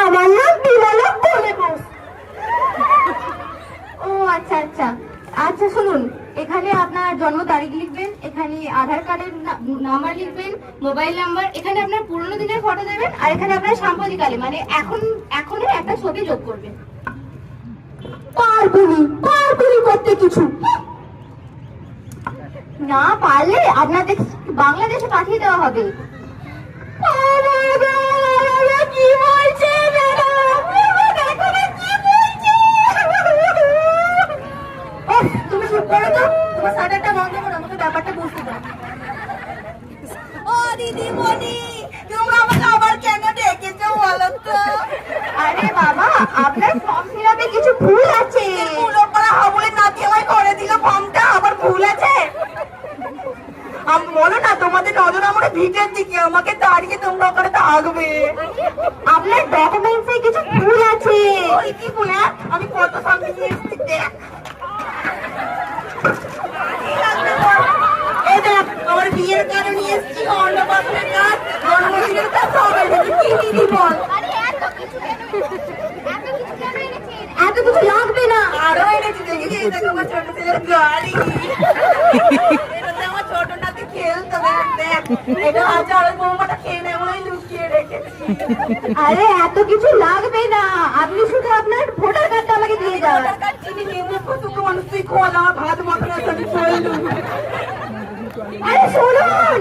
আমার নাম বিমলা কোলে বোস। ও আচ্ছা আচ্ছা আচ্ছা, শুনুন, এখানে আপনার জন্ম তারিখ লিখবেন, এখানে আধার কার্ডের নাম্বার লিখবেন, মোবাইল নাম্বার, এখানে আপনার পুরোনো দিনের ফটো দেবেন, আর এখানে আপনার সাম্প্রতিককালে মানে এখনের একটা ছবি যোগ করবেন। পারবুনি করতে কিছু না পারলে আপনাদের বাংলাদেশে পাঠিয়ে দেওয়া হবে। কি বলছে তুমি চুপ করো তো, তোমার সাটারটা বন্ধ করো, আমাকে ব্যাপারটা বুঝতে দাও। ও দিদিমণি, তোমরা আমাকে আবার কেন ডেকেছো বলো তো? আরে বাবা, আপনার ফর্ম ফিল আপে কিছু ভুল আছে। ভুল করা হাবুলে নাতি আমায় করে দিল, ফর্মটা আবার ভুল আছে। বলো না, তোমাদের নজর আমার ভিটের দিকে, আমাকে দাঁড়িয়ে তোমরা ওখানে থাকবে। আপনার ডকুমেন্টসে কিছু ভুল আছে। ওই কি ভুল? আমি কত সামনে নিয়ে এসেছি দেখ। এই দেখ, আমার বিয়ের কার্ড নিয়ে এসেছি, অন্নপ্রাশনের কার্ড, জন্মদিনের কার্ড, সব এনেছি। কি দিদি বল? এত কিছু লাগবে না। আরো এনেছি, দেখি এই দেখো আমার ছোট ছেলের গাড়ি। আমার ছোট নাতি খেলতো, দেখ এটা আজ আর বৌমাটা খেয়ে নেবো লুকিয়ে রেখেছি। আরে এত কিছু লাগবে না, আপনি শুধু আপনার ভোটার কার্ডটা আমাকে দিয়ে যান। ভোটার কার্ড চিনি নেবো, কত মানুষ তুই খোলা ভাত মাখানো সাথে চললু। আরে শুনুন,